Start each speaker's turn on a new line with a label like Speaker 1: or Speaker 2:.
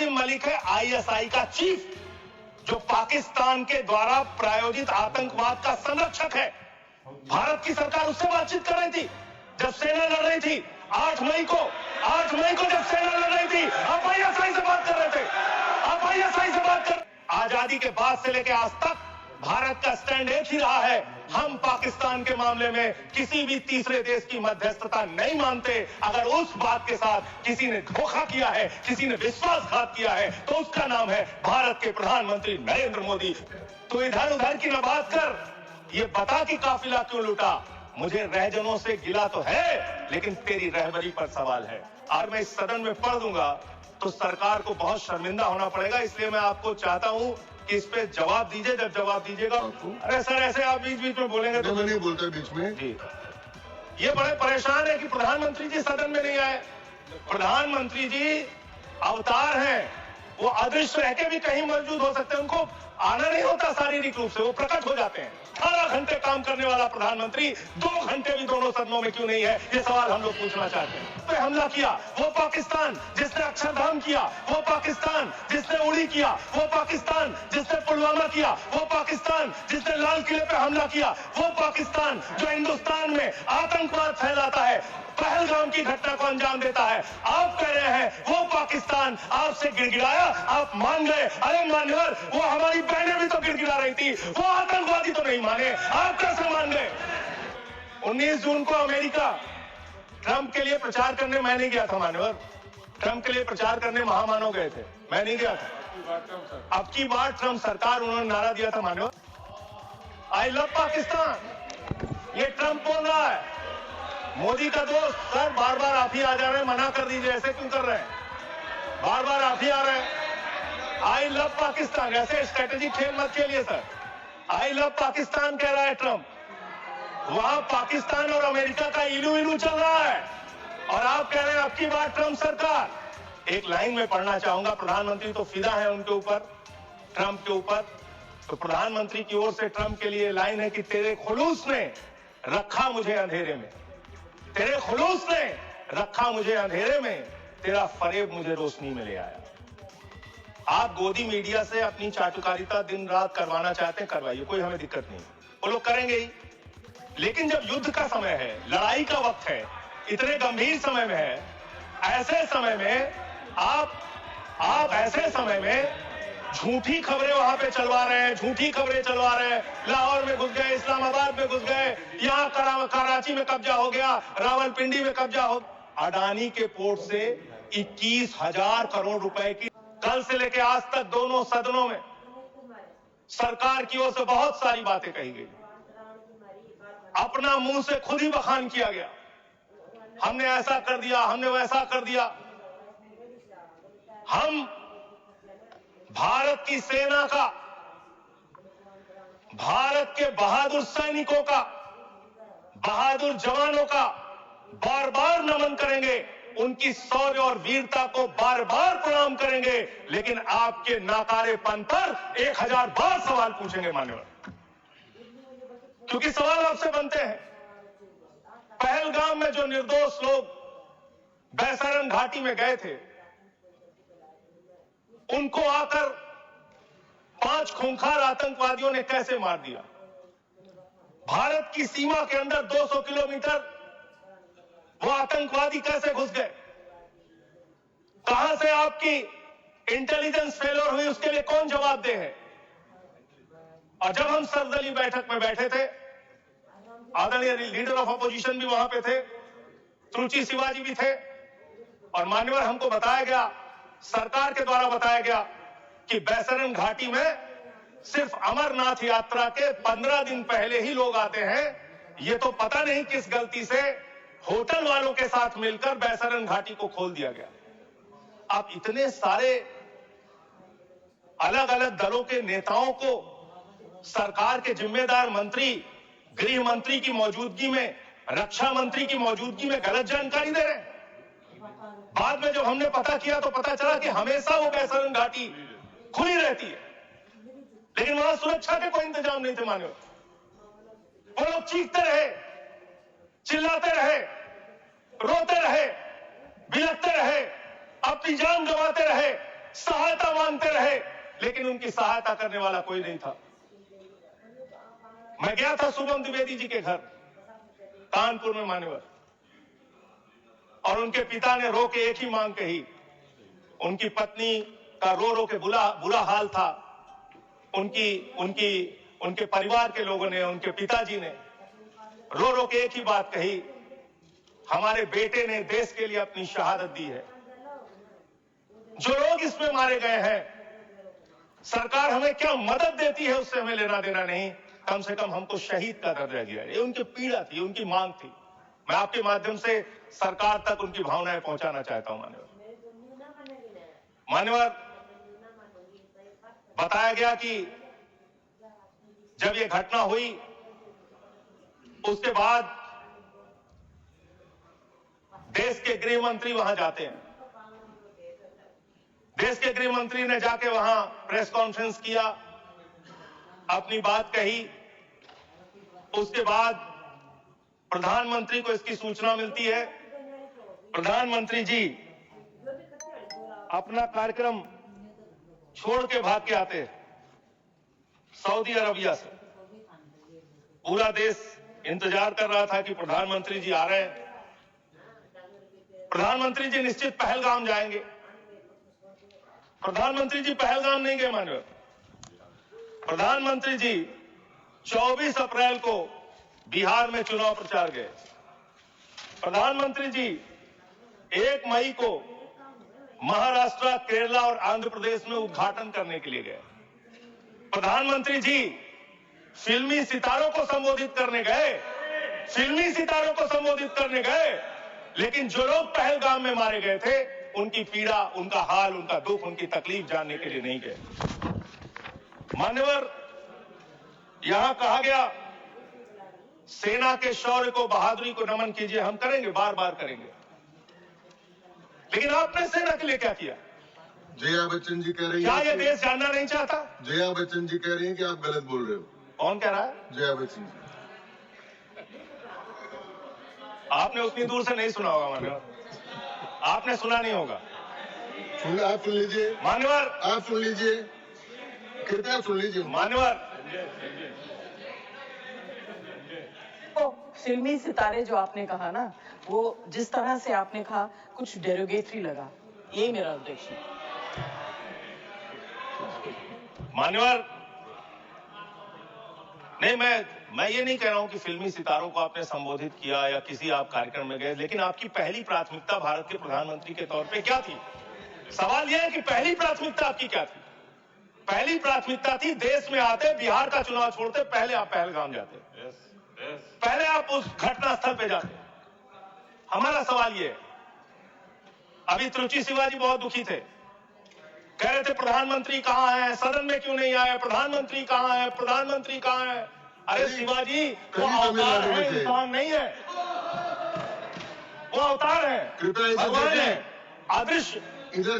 Speaker 1: कासिम मलिक है आईएसआई का चीफ, जो पाकिस्तान के द्वारा प्रायोजित आतंकवाद का संरक्षक है। भारत की सरकार उससे बातचीत कर रही थी जब सेना लड़ रही थी। 8 मई को जब सेना लड़ रही थी, आप आईएसआई से बात कर रहे थे। आप आईएसआई से बात कर। आजादी के बाद से लेकर आज तक भारत का स्टैंड एक ही रहा है, हम पाकिस्तान के मामले में किसी भी तीसरे देश की मध्यस्थता नहीं मानते। अगर उस बात के साथ किसी ने धोखा किया है, किसी ने विश्वासघात किया है, तो उसका नाम है भारत के प्रधानमंत्री नरेंद्र मोदी। तो इधर उधर की न बात कर, ये बता कि काफिला क्यों लूटा। मुझे रहजनों से गिला तो है, लेकिन तेरी रहबरी पर सवाल है। और मैं इस सदन में पढ़ दूंगा तो सरकार को बहुत शर्मिंदा होना पड़ेगा। इसलिए मैं आपको चाहता हूं कि इस पे जवाब दीजिए। जब जवाब दीजिएगा, अरे सर ऐसे आप बीच बीच में बोलेंगे तो
Speaker 2: मैं नहीं बोलता बीच में
Speaker 1: जी। ये बड़े परेशान है कि प्रधानमंत्री जी सदन में नहीं आए। प्रधानमंत्री जी अवतार हैं, वो अदृश्य रह के भी कहीं मौजूद हो सकते हैं। उनको आना नहीं होता शारीरिक रूप से, वो प्रकट हो जाते हैं। 18 घंटे काम करने वाला प्रधानमंत्री 2 घंटे भी दोनों सदनों में क्यों नहीं है, ये सवाल हम लोग पूछना चाहते हैं। पे हमला किया वो पाकिस्तान जिसने अक्षरधाम किया, वो पाकिस्तान जिसने उड़ी किया, वो पाकिस्तान जिसने पुलवामा किया, वो पाकिस्तान जिसने लाल किले पे हमला किया, वो पाकिस्तान जो हिंदुस्तान में आतंकवाद फैलाता है, पहलगाम की घटना को अंजाम देता है। आप कह रहे हैं वो पाकिस्तान आपसे गिड़गिड़ाया, आप मान गए। अरे मान्यवर, वो हमारी बहनें भी तो गिड़गिड़ा रही थी, वो आतंकवादी तो नहीं माने, आप कैसे मान गए। 19 जून को अमेरिका ट्रंप के लिए प्रचार करने मैं नहीं गया था मान्यवर। ट्रंप के लिए प्रचार करने महामानव गए थे, मैं नहीं गया था। अब की बार ट्रंप सरकार, उन्होंने नारा दिया था मान्यवर, आई लव पाकिस्तान। ये ट्रंप बोल रहा है। मोदी का दोस्त सर बार बार आप ही आ जा रहे हैं, मना कर दीजिए, ऐसे क्यों कर रहे हैं। बार बार आप ही आ रहे हैं। आई लव पाकिस्तान, ऐसे स्ट्रेटेजी खेल मत खेलिए सर। आई लव पाकिस्तान कह रहा है ट्रंप। वहां पाकिस्तान और अमेरिका का इलू इलू चल रहा है और आप कह रहे हैं अब की बार ट्रंप सरकार। एक लाइन में पढ़ना चाहूंगा, प्रधानमंत्री तो फिदा है उनके ऊपर, ट्रंप के ऊपर। तो प्रधानमंत्री की ओर से ट्रंप के लिए लाइन है कि तेरे खुलूस ने रखा मुझे अंधेरे में, तेरे खुलूस ने रखा मुझे अंधेरे में, तेरा फरेब मुझे रोशनी में ले आया। आप गोदी मीडिया से अपनी चाटुकारिता दिन रात करवाना चाहते हैं, करवाइए, कोई हमें दिक्कत नहीं, वो लोग करेंगे ही। लेकिन जब युद्ध का समय है, लड़ाई का वक्त है, इतने गंभीर समय में है, ऐसे समय में आप ऐसे समय में झूठी खबरें वहां पे चलवा रहे हैं, झूठी खबरें चलवा रहे हैं। लाहौर में घुस गए, इस्लामाबाद में घुस गए, यहां कराची में कब्जा हो गया, रावलपिंडी में कब्जा हो। अडानी के पोर्ट से 21,000 करोड़ रुपए की, कल से लेकर आज तक दोनों सदनों में सरकार की ओर से बहुत सारी बातें कही गई, अपना मुंह से खुद ही बखान किया गया, हमने ऐसा कर दिया, हमने वैसा कर दिया। हम भारत की सेना का, भारत के बहादुर सैनिकों का, बहादुर जवानों का बार बार नमन करेंगे, उनकी शौर्य और वीरता को बार बार प्रणाम करेंगे, लेकिन आपके नाकारेपन पर 1000 बार सवाल पूछेंगे मान्यवर, क्योंकि सवाल आपसे बनते हैं। पहलगाम में जो निर्दोष लोग बैसारन घाटी में गए थे, उनको आकर 5 खूंखार आतंकवादियों ने कैसे मार दिया। भारत की सीमा के अंदर 200 किलोमीटर वो आतंकवादी कैसे घुस गए, कहां से आपकी इंटेलिजेंस फेलियर हुई, उसके लिए कौन जवाबदेह है। और जब हम सर्वदलीय बैठक में बैठे थे, आदरणीय लीडर ऑफ अपोजिशन भी वहां पे थे, त्रुचि शिवाजी भी थे, और मान्यवर हमको बताया गया, सरकार के द्वारा बताया गया कि बैसारन घाटी में सिर्फ अमरनाथ यात्रा के 15 दिन पहले ही लोग आते हैं। ये तो पता नहीं किस गलती से होटल वालों के साथ मिलकर बैसारन घाटी को खोल दिया गया। आप इतने सारे अलग अलग दलों के नेताओं को सरकार के जिम्मेदार मंत्री, गृह मंत्री की मौजूदगी में, रक्षा मंत्री की मौजूदगी में गलत जानकारी दे रहे हैं। बाद में जब हमने पता किया तो पता चला कि हमेशा वो बैसारन घाटी खुली रहती है, लेकिन वहां सुरक्षा के कोई इंतजाम नहीं थे मान्यवर। वो लोग चीखते रहे, चिल्लाते रहे, रोते रहे, बिलखते रहे, अपनी जान गंवाते रहे, सहायता मांगते रहे, लेकिन उनकी सहायता करने वाला कोई नहीं था। मैं गया था शुभम द्विवेदी जी के घर कानपुर में मान्यवर, और उनके पिता ने रो के एक ही मांग कही। उनकी पत्नी का रो रो के बुरा हाल था। उनके परिवार के लोगों ने, उनके पिताजी ने रो रो के एक ही बात कही, हमारे बेटे ने देश के लिए अपनी शहादत दी है। जो लोग इसमें मारे गए हैं, सरकार हमें क्या मदद देती है उससे हमें लेना देना नहीं, कम से कम हमको शहीद का दर्जा दिया। ये उनकी पीड़ा थी, उनकी मांग थी। मैं आपके माध्यम से सरकार तक उनकी भावनाएं पहुंचाना चाहता हूं। मान्यवर, बताया गया कि जब ये घटना हुई उसके बाद देश के गृह मंत्री वहां जाते हैं। देश के गृह मंत्री ने जाके वहां प्रेस कॉन्फ्रेंस किया, अपनी बात कही। उसके बाद प्रधानमंत्री को इसकी सूचना मिलती है। प्रधानमंत्री जी अपना कार्यक्रम छोड़ के भाग के आते हैं सऊदी अरबिया से। पूरा देश इंतजार कर रहा था कि प्रधानमंत्री जी आ रहे हैं। प्रधानमंत्री जी निश्चित पहलगाम जाएंगे। प्रधानमंत्री जी पहलगाम नहीं गए मान्यवर। प्रधानमंत्री जी 24 अप्रैल को बिहार में चुनाव प्रचार गए। प्रधानमंत्री जी 1 मई को महाराष्ट्र, केरला और आंध्र प्रदेश में उद्घाटन करने के लिए गए। प्रधानमंत्री जी फिल्मी सितारों को संबोधित करने गए, फिल्मी सितारों को संबोधित करने गए, लेकिन जो लोग पहलगाम में मारे गए थे उनकी पीड़ा, उनका हाल, उनका दुख, उनकी तकलीफ जानने के लिए नहीं गए। मान्यवर, यहां कहा गया सेना के शौर्य को, बहादुरी को नमन कीजिए। हम करेंगे, बार बार करेंगे, लेकिन आपने सेना के लिए क्या किया?
Speaker 2: जया बच्चन जी कह रही
Speaker 1: क्या
Speaker 2: है,
Speaker 1: ये देश जानना नहीं चाहता?
Speaker 2: जया बच्चन जी कह रही हैं कि आप गलत बोल रहे हो।
Speaker 1: कौन कह रहा है?
Speaker 2: जया बच्चन जी।
Speaker 1: आपने उतनी दूर से नहीं सुना होगा मान्यवर, आपने सुना नहीं होगा।
Speaker 2: आप सुन लीजिए
Speaker 1: मान्यवर,
Speaker 2: आप सुन लीजिए, कृपया सुन लीजिए।
Speaker 1: मान्यवर,
Speaker 3: तो फिल्मी सितारे जो आपने कहा ना, वो जिस तरह से आपने कहा कुछ डेरोगेटरी लगा, यही मेरा उद्देश्य है।
Speaker 1: मान्यवर, नहीं, मैं ये नहीं कह रहा हूं कि फिल्मी सितारों को आपने संबोधित किया या किसी आप कार्यक्रम में गए, लेकिन आपकी पहली प्राथमिकता भारत के प्रधानमंत्री के तौर पे क्या थी? सवाल यह है कि पहली प्राथमिकता आपकी क्या थी? पहली प्राथमिकता थी देश में आते, बिहार का चुनाव छोड़ते, पहले आप पहलगाम जाते। पहले आप उस घटनास्थल पे जाते। हमारा सवाल ये है, अभी त्रुचि शिवाजी बहुत दुखी थे, कह रहे थे प्रधानमंत्री कहां है, सदन में क्यों नहीं आए, प्रधानमंत्री कहां है, प्रधानमंत्री कहां है? अरे शिवाजी, वो अवतार है, इंसान नहीं है। वो अवतार है,
Speaker 2: कृपया
Speaker 1: भगवान है, अदृश्य।
Speaker 2: इधर